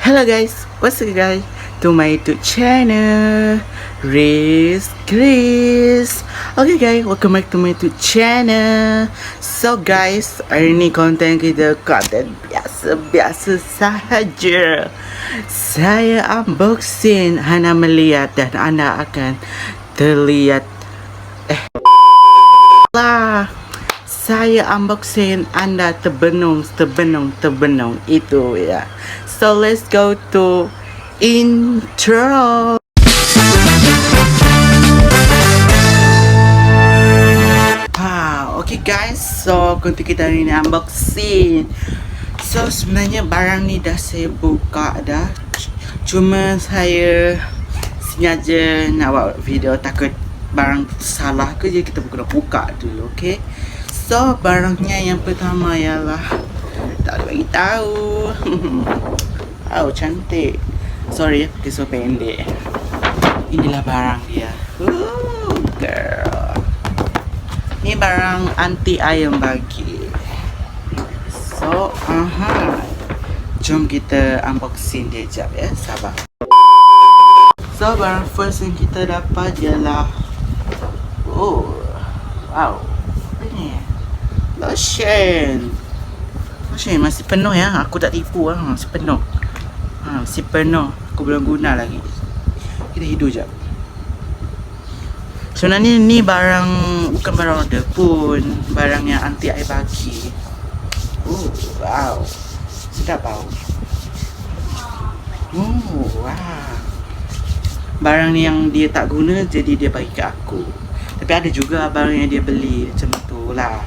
Hello guys, what's up guys? To my YouTube channel, Chris. Okay guys, welcome back to my YouTube channel. So guys, hari ni konten kita konten biasa-biasa sahaja. Saya unboxing, anda melihat dan anda akan terlihat lah. Saya unboxing, anda terbenung itu ya. So let's go to intro. Okay guys, so konten kita hari ni unboxing. So sebenarnya barang ni dah saya buka dah. Cuma saya sengaja nak buat video takut barang salah ke, jadi kita buka dulu, okay? So barangnya yang pertama ialah, tak boleh bagi tahu. Oh cantik. Sorry pakai so pendek. Inilah barang dia. Girl. Ni barang anti ayam bagi. So jom kita unboxing dia jap ya, sabar. So barang first yang kita dapat ialah wow, apa ni? Lotion masih penuh ya. Aku tak tipu lah, masih penuh. Masih penuh. Aku belum guna lagi. Kita hidup jap. Sebenarnya ni barang, bukan barang order pun, barang yang anti air bagi. Wow, sedap bau. Wow, barang ni yang dia tak guna, jadi dia bagi ke aku. Tapi ada juga barang yang dia beli, macam tu lah.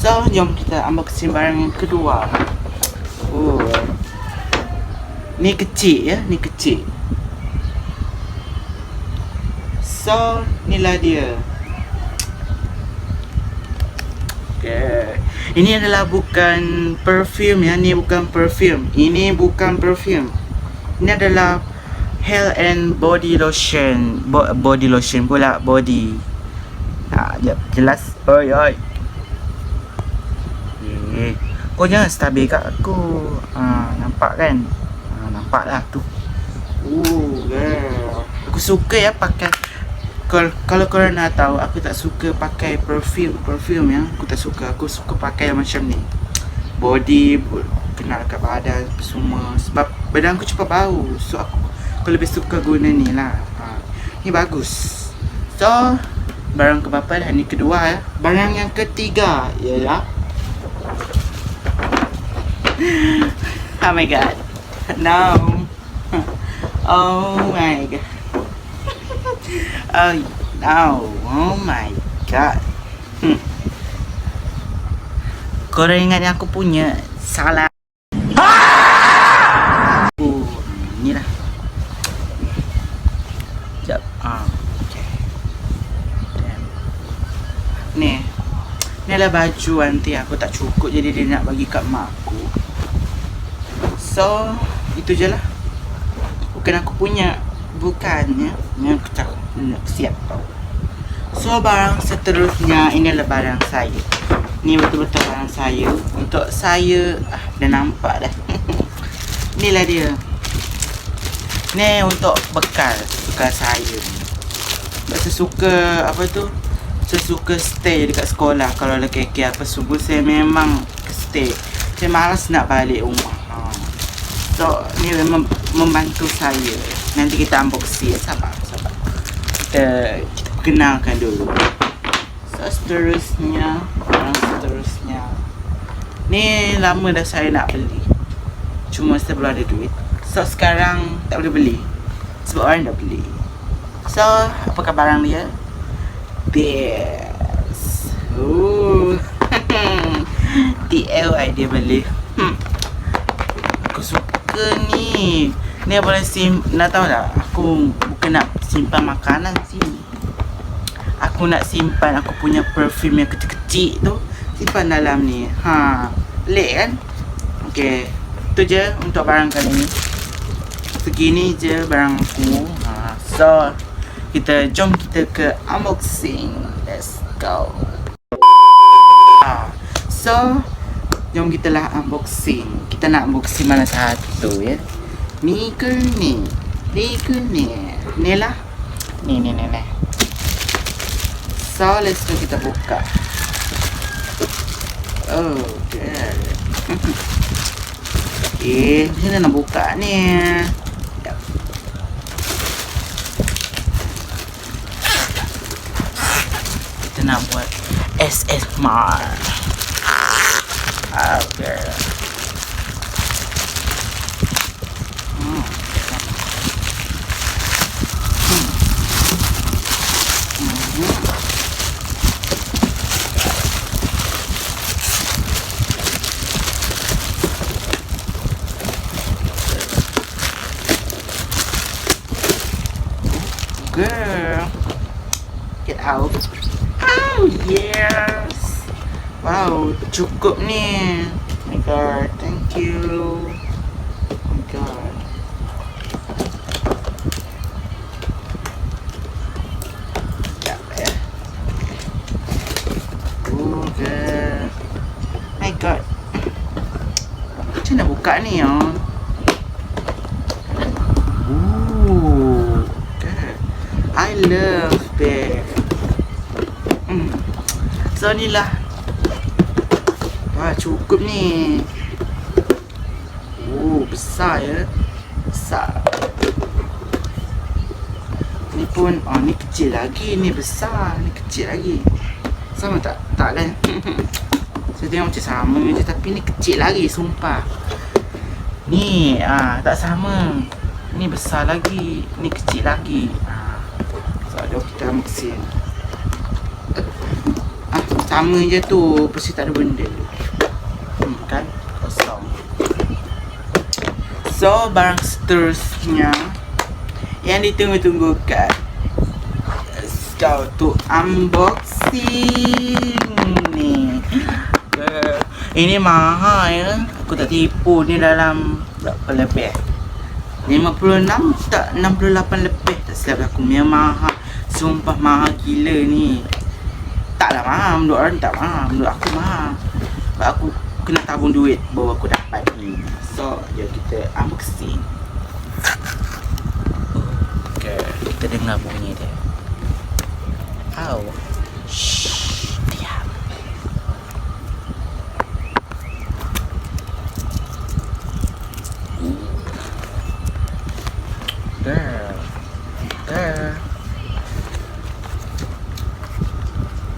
So, jom kita unboxing barang yang kedua. Ni kecil ya, ni kecil. So, inilah dia. Okay. Ini adalah bukan perfume ya, ni bukan perfume. Ini bukan perfume. Ini adalah hair and body lotion. Body lotion pula, body. Jap, jelas. Oi. Kau jangan stabil kat aku. Nampak kan? Nampak lah tu. Girl. Aku suka ya pakai. Kalau korang nak tahu, aku tak suka pakai perfume ya. Aku tak suka. Aku suka pakai yang macam ni. Body, kena dekat badan semua. Sebab badan aku cepat bau. So aku lebih suka guna ni lah. Ni bagus. So barang keberapa dah? Ni kedua ya. Barang yang ketiga ialah oh my god. No. Oh my god. Oh no. Oh my god. Korang ingat yang aku punya? Salah. Ni lah. Sekejap. Okay. Damn. Ni adalah baju nanti aku tak cukup, jadi dia nak bagi kat mak aku. So itu je lah. Bukan aku punya. Bukannya yang aku siap tau. So barang seterusnya, ini adalah barang saya. Ni betul-betul barang saya. Untuk saya, dah nampak dah. Inilah dia. Ni untuk bekal saya. Saya suka apa tu, saya suka stay dekat sekolah. Kalau ada KK apa semua, saya memang stay. Saya malas nak balik rumah. So ni memang membantu saya. Nanti kita unboxing. Sabar. Kita kenalkan dulu. So seterusnya, ni lama dah saya nak beli, cuma saya belum ada duit. So sekarang tak boleh beli sebab orang dah beli. So apakah barang dia? This. DIY dia beli. Aku suka ni. Ni boleh nak tahu tak? Aku bukan nak simpan makanan sini. Aku nak simpan aku punya perfume yang kecil-kecil tu, simpan dalam ni. Pelik kan? Okay, itu je untuk barang kali ni. Segini je barang aku. So jom kita ke unboxing. Let's go. So jom kita lah unboxing. Kita nak unboxing mana satu ya. Ni ke ni? Ni ke ni? Ni lah. Ni. So, let's go kita buka. Oh, good. Okay, macam mana nak buka ni? Kita nak buat ASMR. Okay. Girl, get out. Oh yes. Wow, cukup ni. Oh my god, thank you. Oh my god. Sekejap Oh girl. My god. Macam nak buka ni I love bear. So ni lah. Wah, cukup ni. Oh, besar ya. Besar. Ni pun, ni kecil lagi. Ni besar. Ni kecil lagi. Sama tak? Tak kan? Saya tengok macam sama je. Tapi ni kecil lagi, sumpah. Ni, tak sama. Ni besar lagi. Ni kecil lagi. Jom kita unboxing. Sama je tu. Pasti tak ada benda. Kan? Kosong. So, barang seterusnya yang ditunggu-tunggu kan. Let's go to unboxing ni. Ini mahal ya. Aku tak tipu. Ni dalam berapa lebih? 56 tak 68 lebih. Tak silap aku. Memang mahal. Sumpah mahal gila ni. Taklah mahal, menurut orang tak mahal. Menurut aku mahal. Sebab aku kena tabung duit baru aku dapat ni. So, jom kita unboxing. Okay, kita dengar bunyi dia. Ow. Shhh, diam. Girl.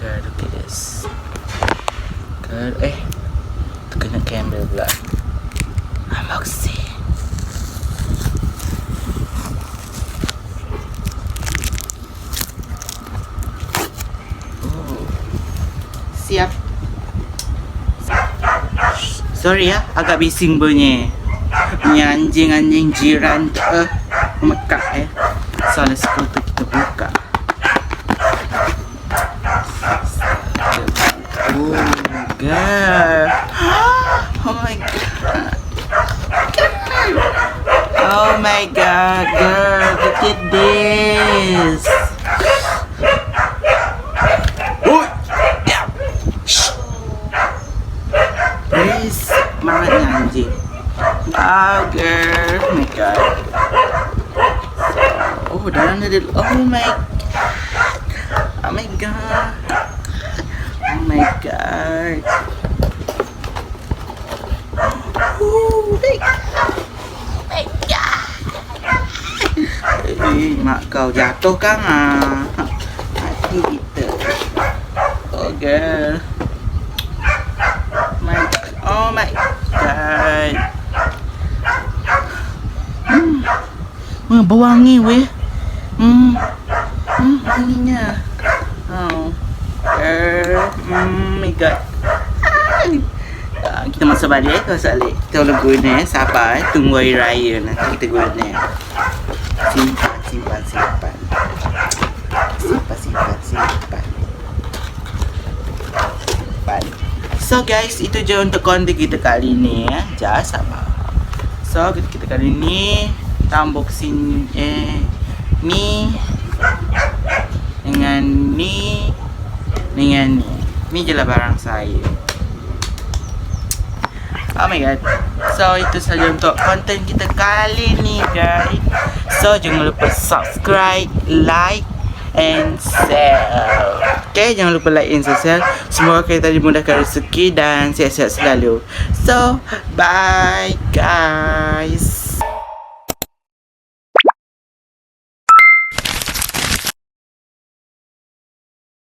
Look at this. Girl, terkena kamera pula. Unboxing. Siap. Sorry ya, agak bising bunyi. Ni anjing-anjing jiran mekak So let's go to kita buka. Oh girl. Oh my god. Oh my god, girl, look at this. Oh, yeah. Please, mana anjing. Oh girl, oh my god. Oh, dalam ada. Oh my god. Oh my god. Oh my god. Oh my god. My god. Mak kau jatuh kan hati kita. Oh girl. Oh my god. Bau wangi weh. Wanginya. Oh girl. My god. Kita masuk balik kau salik. Kita boleh guna sabar tunggu hari raya nanti kita guna. Simpan. So guys, itu je untuk konten kita kali ni Jangan sabar. So kita kali ni kita unboxing ni dengan ni dengan ni. Ni je lah barang saya. Oh my god. So itu saja untuk konten kita kali ni guys. So jangan lupa subscribe, like and share. Okay, jangan lupa like and share. Semoga kita dimudahkan rezeki dan sihat-sihat selalu. So bye guys.